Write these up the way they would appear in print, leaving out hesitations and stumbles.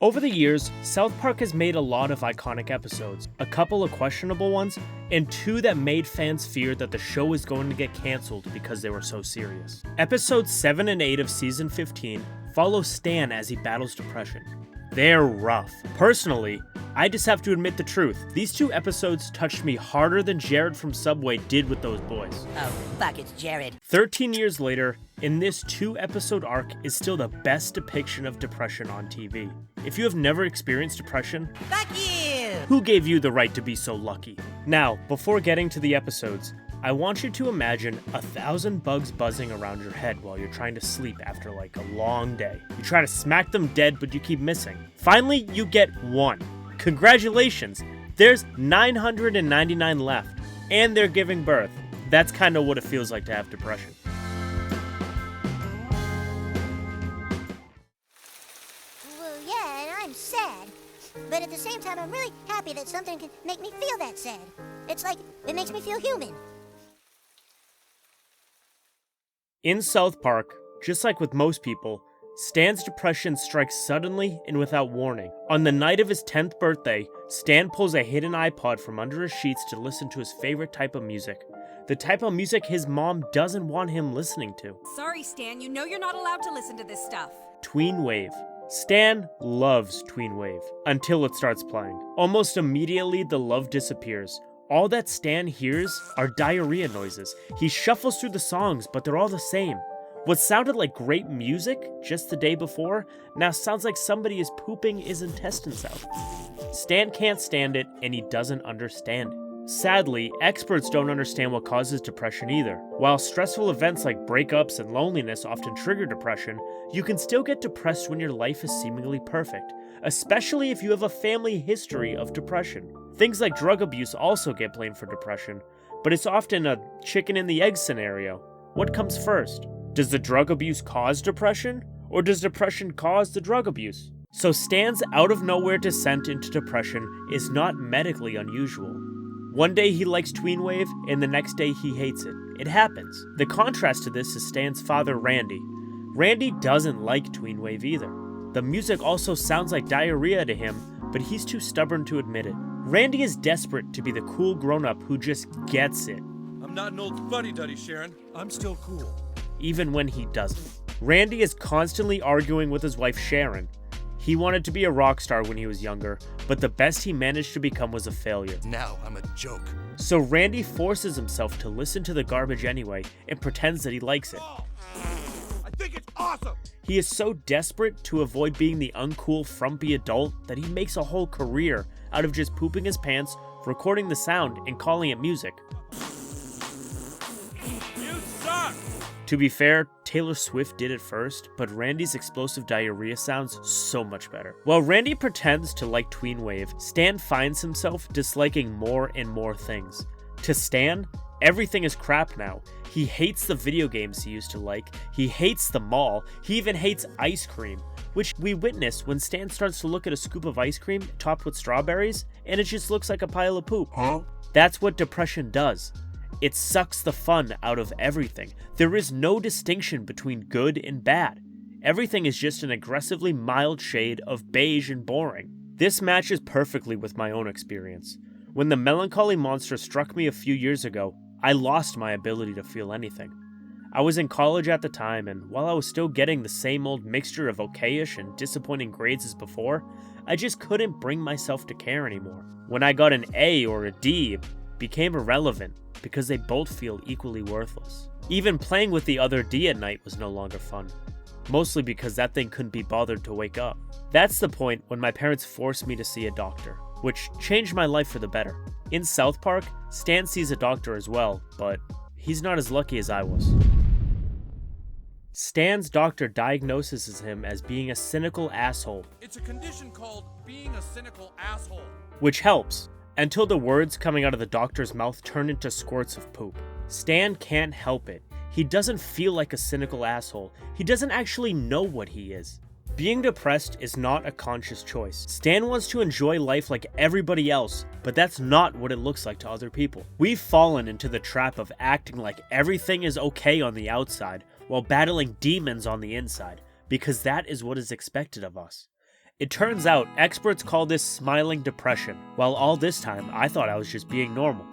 Over the years, South Park has made a lot of iconic episodes, a couple of questionable ones, and two that made fans fear that the show was going to get cancelled because they were so serious. Episodes 7 and 8 of Season 15 follow Stan as he battles depression. They're rough. Personally, I just have to admit the truth. These two episodes touched me harder than Jared from Subway did with those boys. Oh, fuck, it's Jared. 13 years later, in this 2-episode arc is still the best depiction of depression on TV. If you have never experienced depression, Fuck you! who gave you the right to be so lucky? Now, before getting to the episodes, I want you to imagine 1,000 bugs buzzing around your head while you're trying to sleep after like a long day. You try to smack them dead, but you keep missing. Finally, you get one. Congratulations! There's 999 left, and they're giving birth. That's kind of what it feels like to have depression. Well, yeah, and I'm sad. But at the same time, I'm really happy that something can make me feel that sad. It's like, it makes me feel human. In South Park, just like with most people, Stan's depression strikes suddenly and without warning. On the night of his 10th birthday, Stan pulls a hidden iPod from under his sheets to listen to his favorite type of music. The type of music his mom doesn't want him listening to. Sorry, Stan, you know you're not allowed to listen to this stuff. Tween Wave. Stan loves Tween Wave, until it starts playing. Almost immediately, the love disappears. All that Stan hears are diarrhea noises. He shuffles through the songs, but they're all the same. What sounded like great music just the day before now sounds like somebody is pooping his intestines out. Stan can't stand it, and he doesn't understand it. Sadly, experts don't understand what causes depression either. While stressful events like breakups and loneliness often trigger depression, you can still get depressed when your life is seemingly perfect, especially if you have a family history of depression. Things like drug abuse also get blamed for depression, but it's often a chicken and the egg scenario. What comes first? Does the drug abuse cause depression, or does depression cause the drug abuse? So Stan's out-of-nowhere descent into depression is not medically unusual. One day he likes Tween Wave, and the next day he hates it. It happens. The contrast to this is Stan's father, Randy. Randy doesn't like Tween Wave either. The music also sounds like diarrhea to him, but he's too stubborn to admit it. Randy is desperate to be the cool grown-up who just gets it. I'm not an old fuddy-duddy, Sharon. I'm still cool. Even when he doesn't. Randy is constantly arguing with his wife Sharon. He wanted to be a rock star when he was younger, but the best he managed to become was a failure. Now I'm a joke. So Randy forces himself to listen to the garbage anyway and pretends that he likes it. I think it's awesome! He is so desperate to avoid being the uncool, frumpy adult that he makes a whole career out of just pooping his pants, recording the sound, and calling it music. You suck! To be fair, Taylor Swift did it first, but Randy's explosive diarrhea sounds so much better. While Randy pretends to like Tween Wave, Stan finds himself disliking more and more things. To Stan, everything is crap now. He hates the video games he used to like, he hates the mall, he even hates ice cream, which we witness when Stan starts to look at a scoop of ice cream topped with strawberries, and it just looks like a pile of poop. That's what depression does. It sucks the fun out of everything. There is no distinction between good and bad. Everything is just an aggressively mild shade of beige and boring. This matches perfectly with my own experience. When the melancholy monster struck me a few years ago, I lost my ability to feel anything. I was in college at the time, and while I was still getting the same old mixture of okayish and disappointing grades as before, I just couldn't bring myself to care anymore. When I got an A or a D, it became irrelevant, because they both feel equally worthless. Even playing with the other D at night was no longer fun. Mostly because that thing couldn't be bothered to wake up. That's the point when my parents forced me to see a doctor, which changed my life for the better. In South Park, Stan sees a doctor as well, but he's not as lucky as I was. Stan's doctor diagnoses him as being a cynical asshole. It's a condition called being a cynical asshole. Which helps, until the words coming out of the doctor's mouth turn into squirts of poop. Stan can't help it. He doesn't feel like a cynical asshole. He doesn't actually know what he is. Being depressed is not a conscious choice. Stan wants to enjoy life like everybody else, but that's not what it looks like to other people. We've fallen into the trap of acting like everything is okay on the outside while battling demons on the inside, because that is what is expected of us. It turns out experts call this smiling depression, while all this time I thought I was just being normal.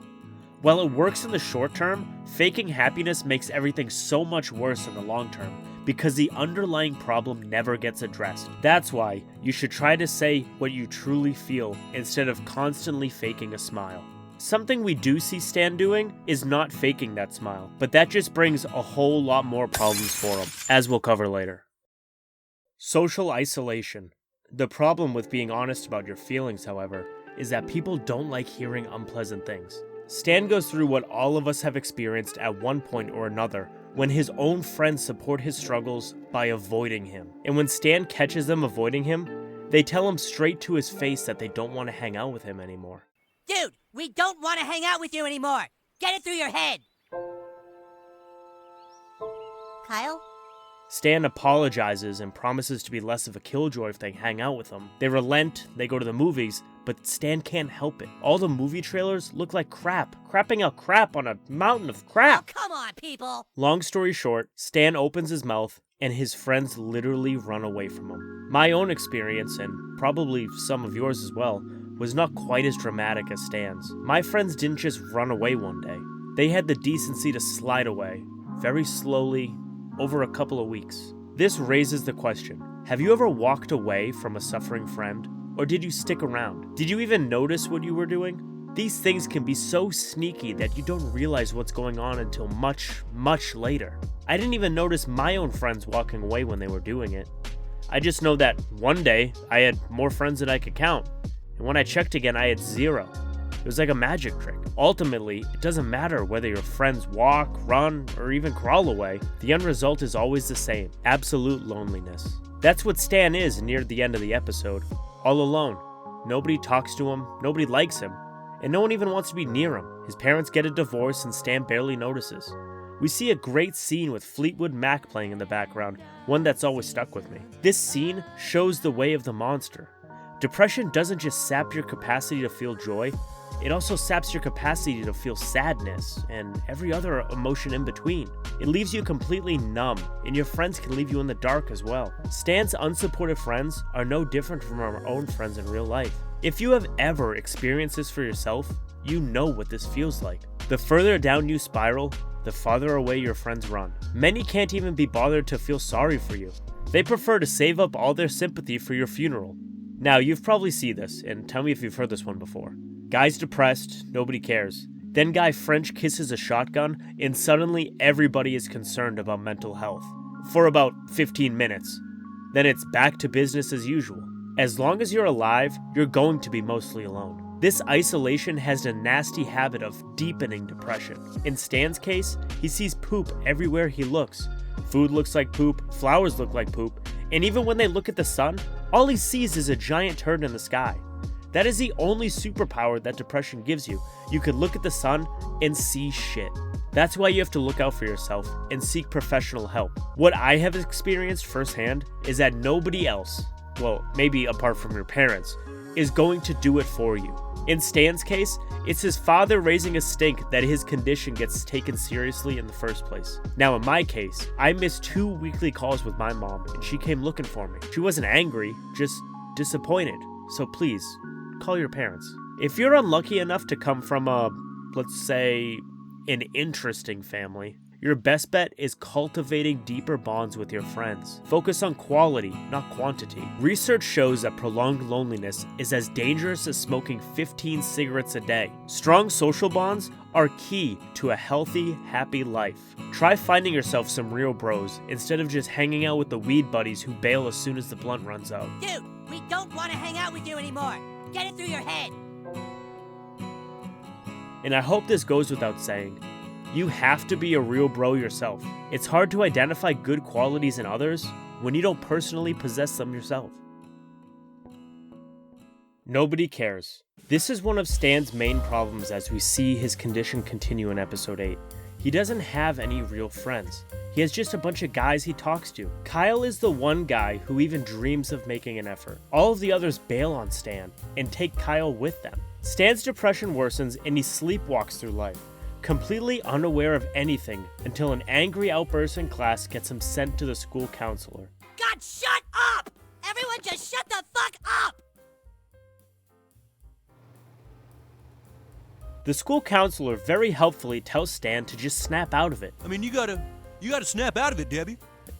While it works in the short term, faking happiness makes everything so much worse in the long term because the underlying problem never gets addressed. That's why you should try to say what you truly feel instead of constantly faking a smile. Something we do see Stan doing is not faking that smile, but that just brings a whole lot more problems for him, as we'll cover later. Social isolation. The problem with being honest about your feelings, however, is that people don't like hearing unpleasant things. Stan goes through what all of us have experienced at one point or another when his own friends support his struggles by avoiding him. And when Stan catches them avoiding him, they tell him straight to his face that they don't want to hang out with him anymore. Dude, we don't want to hang out with you anymore. Get it through your head. Kyle? Stan apologizes and promises to be less of a killjoy if they hang out with him. They relent, they go to the movies, but Stan can't help it. All the movie trailers look like crap. Crapping out crap on a mountain of crap. Oh, come on, people. Long story short, Stan opens his mouth and his friends literally run away from him. My own experience, and probably some of yours as well, was not quite as dramatic as Stan's. My friends didn't just run away one day. They had the decency to slide away, very slowly, over a couple of weeks. This raises the question, have you ever walked away from a suffering friend? Or did you stick around? Did you even notice what you were doing? These things can be so sneaky that you don't realize what's going on until much, much later. I didn't even notice my own friends walking away when they were doing it. I just know that one day I had more friends than I could count, and when I checked again I had 0. It was like a magic trick. Ultimately, it doesn't matter whether your friends walk, run, or even crawl away. The end result is always the same: absolute loneliness. That's what Stan is near the end of the episode. All alone. Nobody talks to him, nobody likes him, and no one even wants to be near him. His parents get a divorce and Stan barely notices. We see a great scene with Fleetwood Mac playing in the background, one that's always stuck with me. This scene shows the way of the monster. Depression doesn't just sap your capacity to feel joy, it also saps your capacity to feel sadness and every other emotion in between. It leaves you completely numb, and your friends can leave you in the dark as well. Stan's unsupportive friends are no different from our own friends in real life. If you have ever experienced this for yourself, you know what this feels like. The further down you spiral, the farther away your friends run. Many can't even be bothered to feel sorry for you. They prefer to save up all their sympathy for your funeral. Now, you've probably seen this, and tell me if you've heard this one before. Guy's depressed, nobody cares. Then guy French kisses a shotgun, and suddenly everybody is concerned about mental health. For about 15 minutes. Then it's back to business as usual. As long as you're alive, you're going to be mostly alone. This isolation has a nasty habit of deepening depression. In Stan's case, he sees poop everywhere he looks. Food looks like poop, flowers look like poop, and even when they look at the sun, all he sees is a giant turd in the sky. That is the only superpower that depression gives you. You can look at the sun and see shit. That's why you have to look out for yourself and seek professional help. What I have experienced firsthand is that nobody else, well, maybe apart from your parents, is going to do it for you. In Stan's case, it's his father raising a stink that his condition gets taken seriously in the first place. Now in my case, I missed 2 weekly calls with my mom and she came looking for me. She wasn't angry, just disappointed. So please, call your parents. If you're unlucky enough to come from let's say, an interesting family, your best bet is cultivating deeper bonds with your friends. Focus on quality, not quantity. Research shows that prolonged loneliness is as dangerous as smoking 15 cigarettes a day. Strong social bonds are key to a healthy, happy life. Try finding yourself some real bros instead of just hanging out with the weed buddies who bail as soon as the blunt runs out. Dude, we don't want to hang out with you anymore. Get it through your head. And I hope this goes without saying, you have to be a real bro yourself. It's hard to identify good qualities in others when you don't personally possess them yourself. Nobody cares. This is one of Stan's main problems as we see his condition continue in episode 8. He doesn't have any real friends. He has just a bunch of guys he talks to. Kyle is the one guy who even dreams of making an effort. All of the others bail on Stan and take Kyle with them. Stan's depression worsens and he sleepwalks through life, completely unaware of anything until an angry outburst in class gets him sent to the school counselor. God, shut up! Everyone Everyone just shut the fuck up! The school counselor very helpfully tells Stan to just snap out of it. I mean, you gotta snap out of it, Debbie.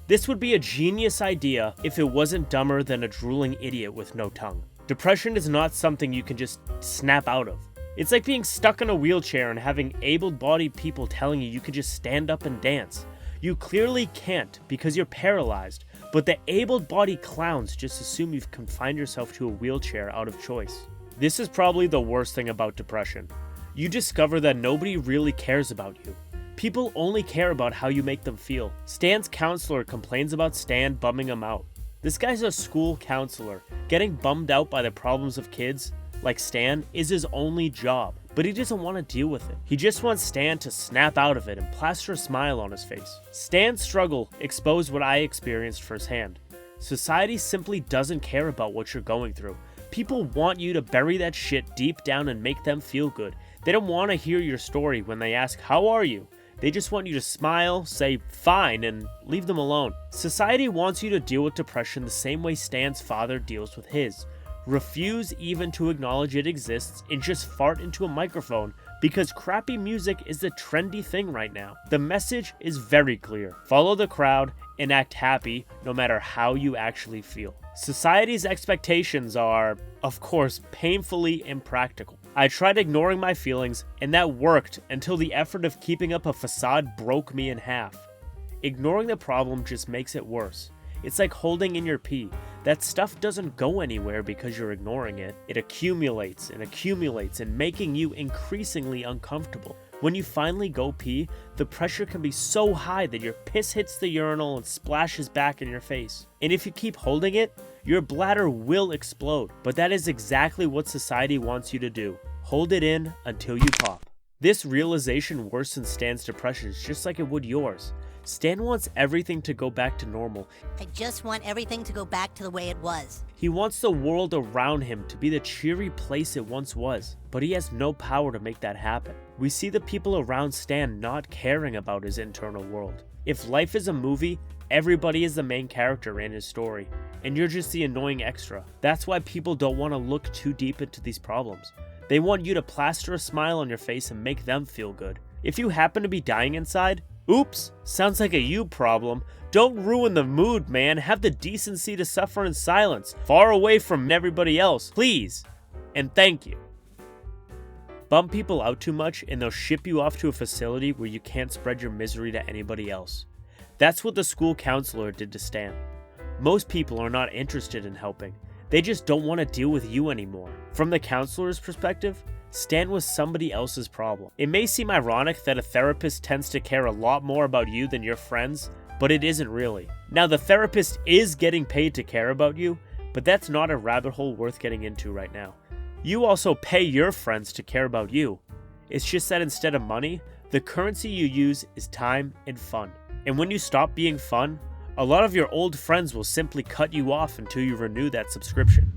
This would be a genius idea if it wasn't dumber than a drooling idiot with no tongue. Depression is not something you can just snap out of. It's like being stuck in a wheelchair and having able-bodied people telling you can just stand up and dance. You clearly can't because you're paralyzed, but the able-bodied clowns just assume you've confined yourself to a wheelchair out of choice. This is probably the worst thing about depression. You discover that nobody really cares about you. People only care about how you make them feel. Stan's counselor complains about Stan bumming him out. This guy's a school counselor. Getting bummed out by the problems of kids, like Stan, is his only job. But he doesn't want to deal with it. He just wants Stan to snap out of it and plaster a smile on his face. Stan's struggle exposed what I experienced firsthand. Society simply doesn't care about what you're going through. People want you to bury that shit deep down and make them feel good. They don't want to hear your story when they ask, "How are you?" They just want you to smile, say "fine," and leave them alone. Society wants you to deal with depression the same way Stan's father deals with his. Refuse even to acknowledge it exists and just fart into a microphone because crappy music is the trendy thing right now. The message is very clear. Follow the crowd and act happy no matter how you actually feel. Society's expectations are, of course, painfully impractical. I tried ignoring my feelings, and that worked until the effort of keeping up a facade broke me in half. Ignoring the problem just makes it worse. It's like holding in your pee. That stuff doesn't go anywhere because you're ignoring it. It accumulates and making you increasingly uncomfortable. When you finally go pee, the pressure can be so high that your piss hits the urinal and splashes back in your face. And if you keep holding it, your bladder will explode. But that is exactly what society wants you to do. Hold it in until you pop. This realization worsens Stan's depression just like it would yours. Stan wants everything to go back to normal. I just want everything to go back to the way it was. He wants the world around him to be the cheery place it once was, but he has no power to make that happen. We see the people around Stan not caring about his internal world. If life is a movie, everybody is the main character in his story, and you're just the annoying extra. That's why people don't want to look too deep into these problems. They want you to plaster a smile on your face and make them feel good. If you happen to be dying inside, oops, sounds like a you problem. Don't ruin the mood, man. Have the decency to suffer in silence, far away from everybody else, please. And thank you. Bum people out too much and they'll ship you off to a facility where you can't spread your misery to anybody else. That's what the school counselor did to Stan. Most people are not interested in helping. They just don't want to deal with you anymore. From the counselor's perspective, Stan was somebody else's problem. It may seem ironic that a therapist tends to care a lot more about you than your friends, but it isn't really. Now, the therapist is getting paid to care about you, but that's not a rabbit hole worth getting into right now. You also pay your friends to care about you. It's just that instead of money, the currency you use is time and fun. And when you stop being fun, a lot of your old friends will simply cut you off until you renew that subscription.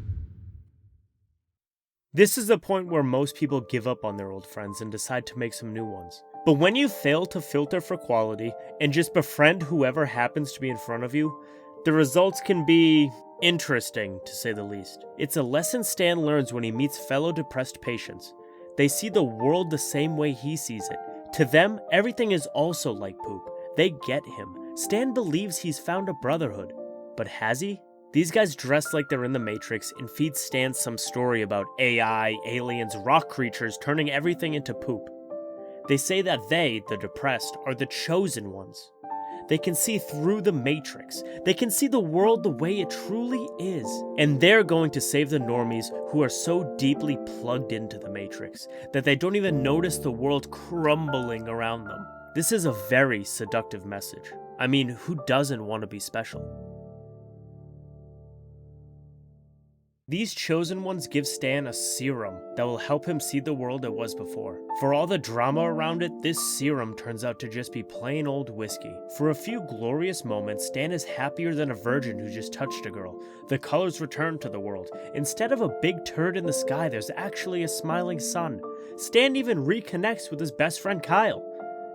This is the point where most people give up on their old friends and decide to make some new ones. But when you fail to filter for quality and just befriend whoever happens to be in front of you, the results can be interesting, to say the least. It's a lesson Stan learns when he meets fellow depressed patients. They see the world the same way he sees it. To them, everything is also like poop. They get him. Stan believes he's found a brotherhood. But has he? These guys dress like they're in the Matrix and feed Stan some story about AI, aliens, rock creatures turning everything into poop. They say that they, the depressed, are the chosen ones. They can see through the Matrix. They can see the world the way it truly is. And they're going to save the normies who are so deeply plugged into the Matrix that they don't even notice the world crumbling around them. This is a very seductive message. I mean, who doesn't want to be special? These chosen ones give Stan a serum that will help him see the world it was before. For all the drama around it, this serum turns out to just be plain old whiskey. For a few glorious moments, Stan is happier than a virgin who just touched a girl. The colors return to the world. Instead of a big turd in the sky, there's actually a smiling sun. Stan even reconnects with his best friend Kyle.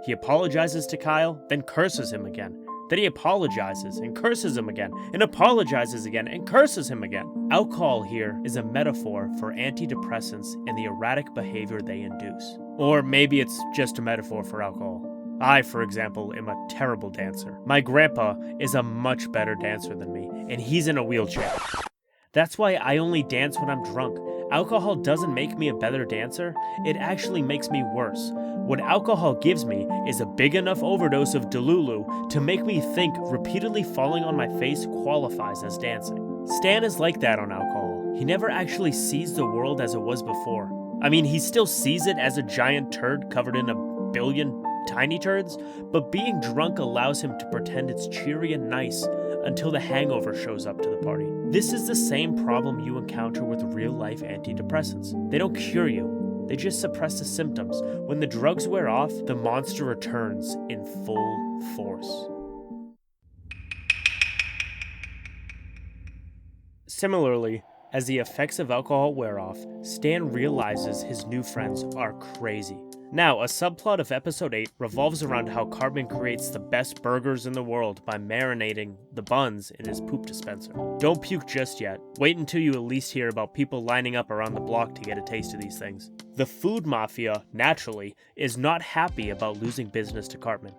He apologizes to Kyle, then curses him again. Then he apologizes and curses him again, and apologizes again and curses him again. Alcohol here is a metaphor for antidepressants and the erratic behavior they induce. Or maybe it's just a metaphor for alcohol. I, for example, am a terrible dancer. My grandpa is a much better dancer than me, and he's in a wheelchair. That's why I only dance when I'm drunk. Alcohol doesn't make me a better dancer, it actually makes me worse. What alcohol gives me is a big enough overdose of Delulu to make me think repeatedly falling on my face qualifies as dancing. Stan is like that on alcohol. He never actually sees the world as it was before. I mean, he still sees it as a giant turd covered in a billion tiny turds, but being drunk allows him to pretend it's cheery and nice until the hangover shows up to the party. This is the same problem you encounter with real-life antidepressants. They don't cure you, they just suppress the symptoms. When the drugs wear off, the monster returns in full force. Similarly, as the effects of alcohol wear off, Stan realizes his new friends are crazy. Now, a subplot of episode 8 revolves around how Cartman creates the best burgers in the world by marinating the buns in his poop dispenser. Don't puke just yet. Wait until you at least hear about people lining up around the block to get a taste of these things. The food mafia, naturally, is not happy about losing business to Cartman.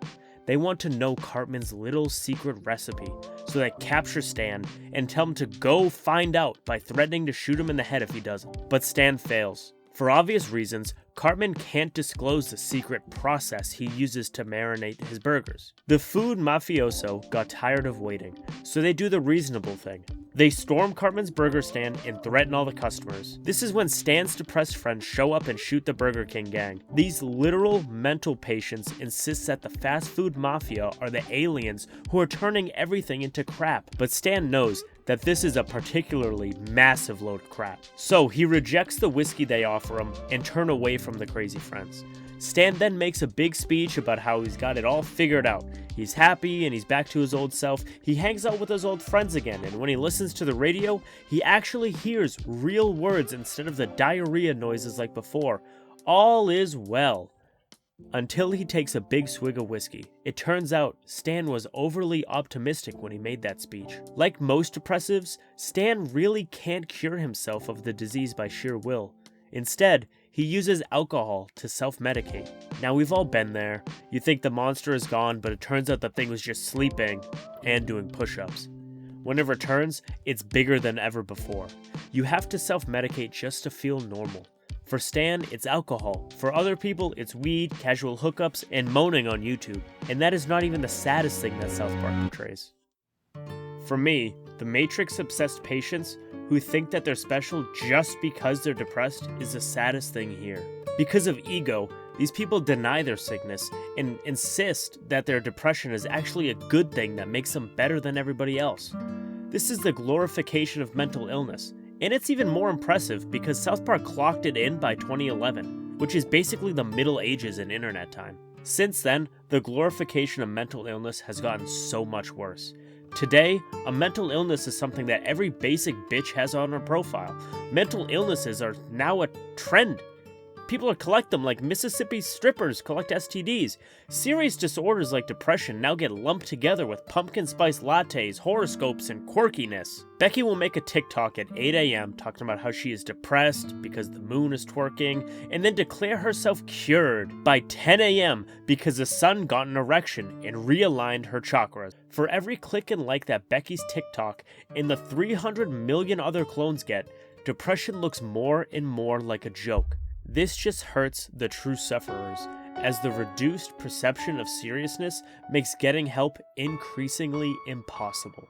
They want to know Cartman's little secret recipe, so they capture Stan and tell him to go find out by threatening to shoot him in the head if he doesn't. But Stan fails. For obvious reasons, Cartman can't disclose the secret process he uses to marinate his burgers. The food mafioso got tired of waiting, so they do the reasonable thing. They storm Cartman's burger stand and threaten all the customers. This is when Stan's depressed friends show up and shoot the Burger King gang. These literal mental patients insist that the fast food mafia are the aliens who are turning everything into crap, but Stan knows that this is a particularly massive load of crap. So he rejects the whiskey they offer him and turn away from the crazy friends. Stan then makes a big speech about how he's got it all figured out. He's happy and he's back to his old self. He hangs out with his old friends again, and when he listens to the radio, he actually hears real words instead of the diarrhea noises like before. All is well. Until he takes a big swig of whiskey. It turns out Stan was overly optimistic when he made that speech. Like most depressives, Stan really can't cure himself of the disease by sheer will. Instead, he uses alcohol to self-medicate. Now, we've all been there. You think the monster is gone, but it turns out the thing was just sleeping and doing push-ups. When it returns, it's bigger than ever before. You have to self-medicate just to feel normal. For Stan, it's alcohol. For other people, it's weed, casual hookups, and moaning on YouTube. And that is not even the saddest thing that South Park portrays. For me, the Matrix-obsessed patients who think that they're special just because they're depressed is the saddest thing here. Because of ego, these people deny their sickness and insist that their depression is actually a good thing that makes them better than everybody else. This is the glorification of mental illness. And it's even more impressive because South Park clocked it in by 2011, which is basically the Middle Ages in internet time. Since then, the glorification of mental illness has gotten so much worse. Today, a mental illness is something that every basic bitch has on her profile. Mental illnesses are now a trend. People collect them like Mississippi strippers collect STDs. Serious disorders like depression now get lumped together with pumpkin spice lattes, horoscopes, and quirkiness. Becky will make a TikTok at 8 a.m. talking about how she is depressed because the moon is twerking, and then declare herself cured by 10 a.m. because the sun got an erection and realigned her chakras. For every click and like that Becky's TikTok and the 300 million other clones get, depression looks more and more like a joke. This just hurts the true sufferers, as the reduced perception of seriousness makes getting help increasingly impossible.